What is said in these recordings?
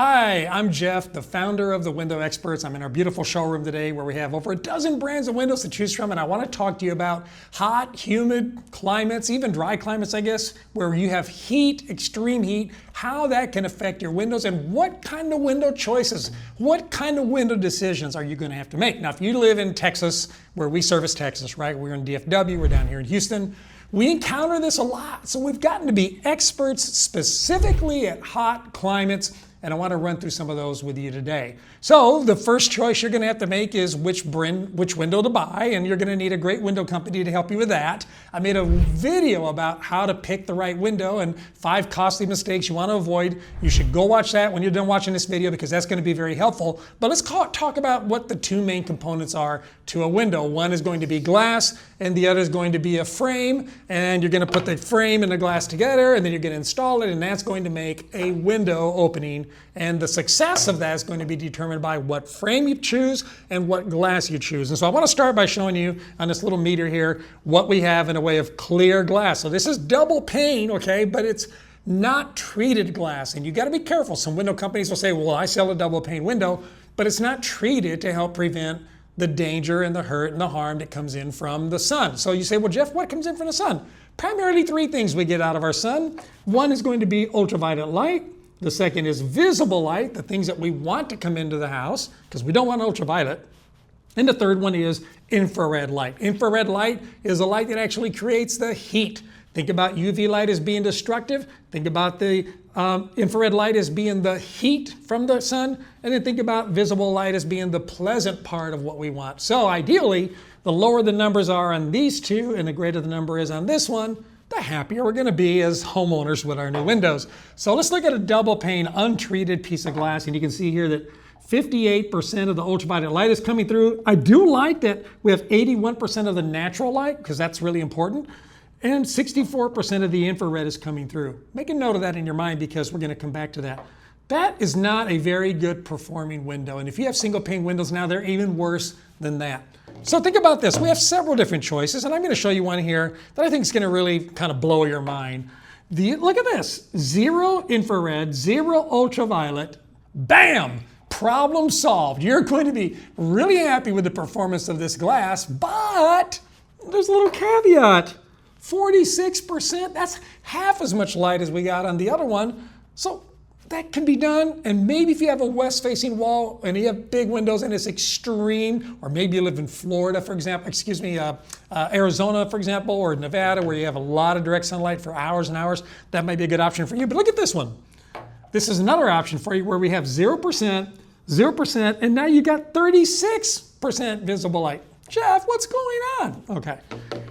Hi, I'm Jeff, the founder of the Window Experts. I'm in our beautiful showroom today where we have over a dozen brands of windows to choose from, and I want to talk to you about hot, humid climates, even dry climates, I guess, where you have heat, extreme heat, how that can affect your windows, and what kind of window choices, what kind of window decisions are you going to have to make. Now, if you live in Texas, where we service Texas, right? We're in DFW, we're down here in Houston. We encounter this a lot, so we've gotten to be experts specifically at hot climates, and I want to run through some of those with you today. So the first choice you're going to have to make is which window to buy, and you're going to need a great window company to help you with that. I made a video about how to pick the right window and 5 costly mistakes you want to avoid. You should go watch that when you're done watching this video because that's going to be very helpful. But let's talk about what the 2 main components are to a window. One is going to be glass and the other is going to be a frame, and you're going to put the frame and the glass together and then you're going to install it, and that's going to make a window opening. And the success of that is going to be determined by what frame you choose and what glass you choose. And so I want to start by showing you on this little meter here what we have in a way of clear glass. So this is double pane, okay, but it's not treated glass. And you got to be careful. Some window companies will say, well, I sell a double pane window, but it's not treated to help prevent the danger and the hurt and the harm that comes in from the sun. So you say, well, Jeff, what comes in from the sun? Primarily 3 things we get out of our sun. One is going to be ultraviolet light. The second is visible light, the things that we want to come into the house, because we don't want ultraviolet. And the third one is infrared light. Infrared light is a light that actually creates the heat. Think about UV light as being destructive. Think about the infrared light as being the heat from the sun. And then think about visible light as being the pleasant part of what we want. So ideally, the lower the numbers are on these 2 and the greater the number is on this one, the happier we're going to be as homeowners with our new windows. So let's look at a double pane untreated piece of glass, and you can see here that 58% of the ultraviolet light is coming through. I do like that we have 81% of the natural light, because that's really important, and 64% of the infrared is coming through. Make a note of that in your mind because we're going to come back to that. That is not a very good performing window, and if you have single pane windows now, they're even worse than that. So think about this. We have several different choices, and I'm going to show you one here that I think is going to really kind of blow your mind. Look at this. 0 infrared, 0 ultraviolet. Bam! Problem solved. You're going to be really happy with the performance of this glass, but there's a little caveat. 46%, that's half as much light as we got on the other one. So that can be done, and maybe if you have a west-facing wall and you have big windows and it's extreme, or maybe you live in Florida, for example, Arizona, for example, or Nevada, where you have a lot of direct sunlight for hours and hours, that might be a good option for you. But look at this one. This is another option for you where we have 0%, 0%, and now you got 36% visible light. Jeff, what's going on? Okay,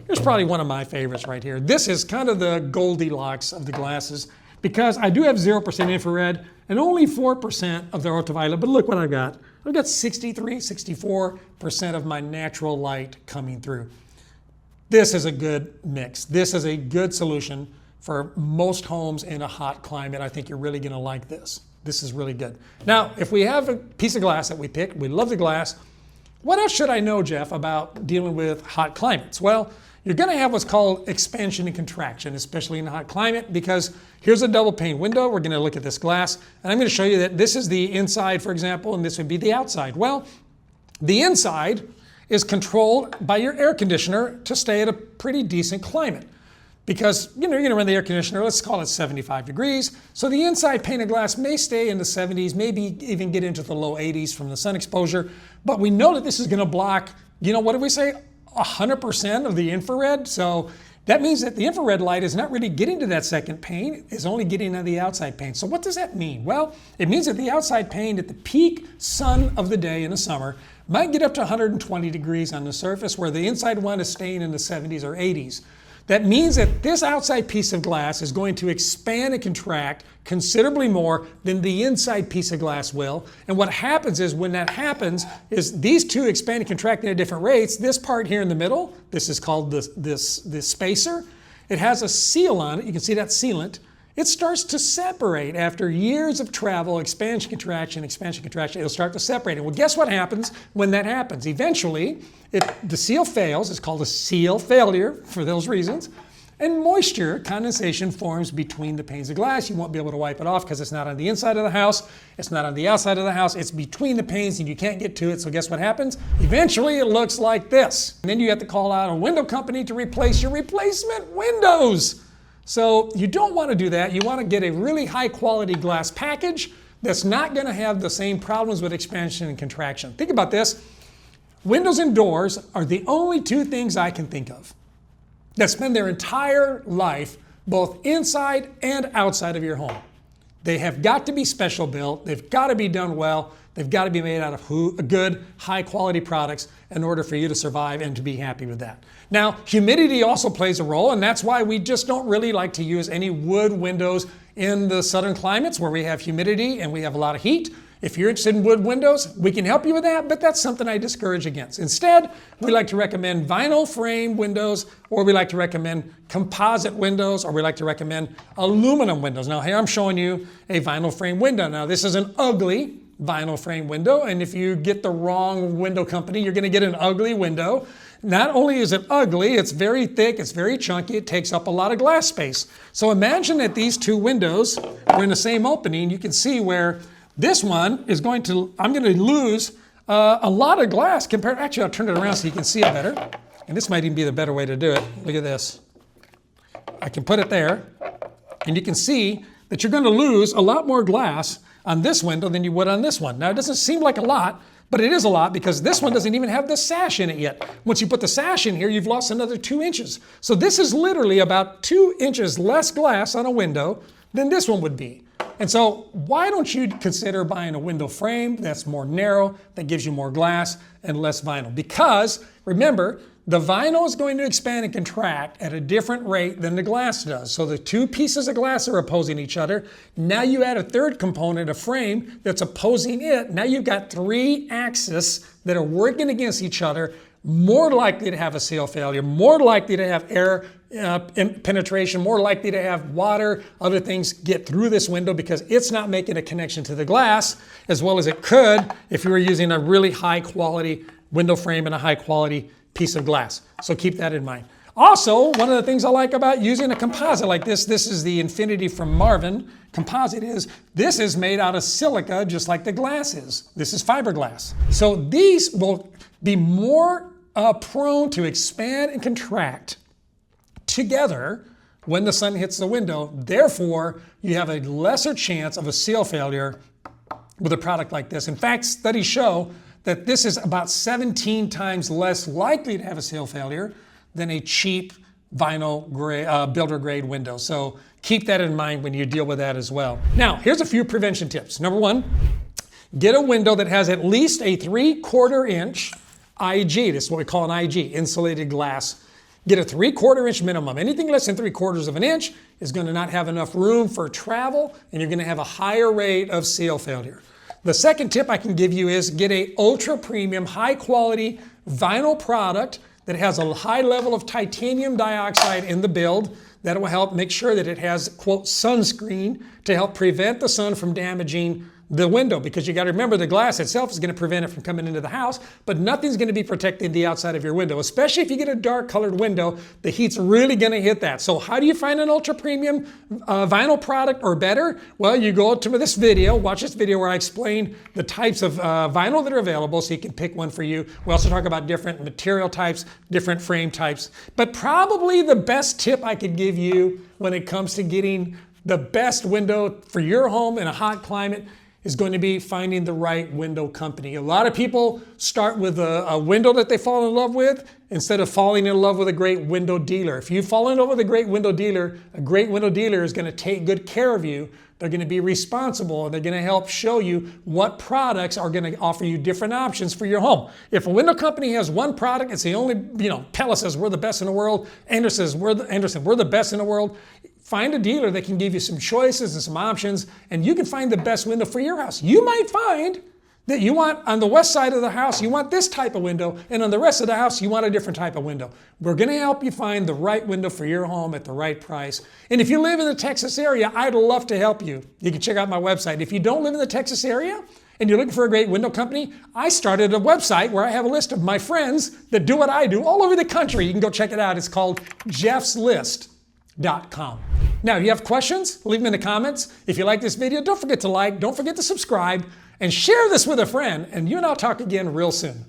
here's probably one of my favorites right here. This is kind of the Goldilocks of the glasses, because I do have 0% infrared and only 4% of the ultraviolet, but look what I've got. I've got 63, 64% of my natural light coming through. This is a good mix. This is a good solution for most homes in a hot climate. I think you're really gonna like this. This is really good. Now, if we have a piece of glass that we picked, we love the glass, what else should I know, Jeff, about dealing with hot climates? Well, you're going to have what's called expansion and contraction, especially in a hot climate, because here's a double pane window. We're going to look at this glass, and I'm going to show you that this is the inside, for example, and this would be the outside. Well, the inside is controlled by your air conditioner to stay at a pretty decent climate, because you're going to run the air conditioner, let's call it 75 degrees. So the inside pane of glass may stay in the 70s, maybe even get into the low 80s from the sun exposure, but we know that this is going to block, what did we say? 100% of the infrared. So that means that the infrared light is not really getting to that second pane, it's only getting to the outside pane. So what does that mean? Well, it means that the outside pane at the peak sun of the day in the summer might get up to 120 degrees on the surface, where the inside one is staying in the 70s or 80s. That means that this outside piece of glass is going to expand and contract considerably more than the inside piece of glass will. And what happens is, when that happens, is these 2 expand and contract at different rates. This part here in the middle, this is called this spacer. It has a seal on it. You can see that sealant. It starts to separate after years of travel, expansion, contraction, it'll start to separate. And well, guess what happens when that happens? Eventually, the seal fails. It's called a seal failure for those reasons. And moisture, condensation, forms between the panes of glass. You won't be able to wipe it off because it's not on the inside of the house, it's not on the outside of the house, it's between the panes and you can't get to it. So guess what happens? Eventually it looks like this. And then you have to call out a window company to replace your replacement windows. So you don't want to do that. You want to get a really high quality glass package that's not going to have the same problems with expansion and contraction. Think about this. Windows and doors are the only two things I can think of that spend their entire life both inside and outside of your home. They have got to be special built, they've got to be done well, they've got to be made out of good, high quality products in order for you to survive and to be happy with that. Now, humidity also plays a role, and that's why we just don't really like to use any wood windows in the southern climates where we have humidity and we have a lot of heat. If you're interested in wood windows, we can help you with that, but that's something I discourage against. Instead, we like to recommend vinyl frame windows, or we like to recommend composite windows, or we like to recommend aluminum windows. Now here I'm showing you a vinyl frame window. Now this is an ugly vinyl frame window, and if you get the wrong window company, you're gonna get an ugly window. Not only is it ugly, it's very thick, it's very chunky, it takes up a lot of glass space. So imagine that these two windows are in the same opening. You can see where this one is I'm going to lose a lot of glass compared, actually I'll turn it around so you can see it better. And this might even be the better way to do it. Look at this. I can put it there and you can see that you're going to lose a lot more glass on this window than you would on this one. Now it doesn't seem like a lot, but it is a lot because this one doesn't even have the sash in it yet. Once you put the sash in here, you've lost another 2 inches. So this is literally about 2 inches less glass on a window than this one would be. And so why don't you consider buying a window frame that's more narrow, that gives you more glass and less vinyl? Because remember, the vinyl is going to expand and contract at a different rate than the glass does. So the two pieces of glass are opposing each other. Now you add a third component, a frame, that's opposing it. Now you've got 3 axes that are working against each other, more likely to have a seal failure, more likely to have air penetration, more likely to have water, other things get through this window because it's not making a connection to the glass as well as it could if you were using a really high quality window frame and a high quality piece of glass. So keep that in mind. Also, one of the things I like about using a composite like this is the Infinity from Marvin. Composite this is made out of silica just like the glass is. This is fiberglass. So these will be more prone to expand and contract together when the sun hits the window. Therefore, you have a lesser chance of a seal failure with a product like this. In fact, studies show that this is about 17 times less likely to have a seal failure than a cheap vinyl builder grade window. So keep that in mind when you deal with that as well. Now, here's a few prevention tips. Number 1, get a window that has at least a 3/4 inch IG. This is what we call an IG, insulated glass. Get a 3/4 inch minimum. Anything less than 3/4 of an inch is going to not have enough room for travel, and you're going to have a higher rate of seal failure. The second tip I can give you is get a ultra premium, high quality vinyl product that has a high level of titanium dioxide in the build. That will help make sure that it has, quote, sunscreen to help prevent the sun from damaging the window, because you got to remember the glass itself is going to prevent it from coming into the house, but nothing's going to be protecting the outside of your window. Especially if you get a dark colored window, the heat's really going to hit that. So how do you find an ultra premium vinyl product or better? Well, you go to this video, watch this video where I explain the types of vinyl that are available so you can pick one for you. We also talk about different material types, different frame types. But probably the best tip I could give you when it comes to getting the best window for your home in a hot climate is going to be finding the right window company. A lot of people start with a window that they fall in love with instead of falling in love with a great window dealer. If you fall in love with a great window dealer is going to take good care of you. They're going to be responsible, and they're going to help show you what products are going to offer you different options for your home. If a window company has one product, it's the only, Pella says we're the best in the world, Anderson says we're the best in the world. Find a dealer that can give you some choices and some options, and you can find the best window for your house. You might find that you want, on the west side of the house, you want this type of window, and on the rest of the house, you want a different type of window. We're going to help you find the right window for your home at the right price. And if you live in the Texas area, I'd love to help you. You can check out my website. If you don't live in the Texas area and you're looking for a great window company, I started a website where I have a list of my friends that do what I do all over the country. You can go check it out. It's called Jeff's List. salespeople.com. Now, if you have questions, leave them in the comments. If you like this video, don't forget to like, don't forget to subscribe, and share this with a friend, and you and I'll talk again real soon.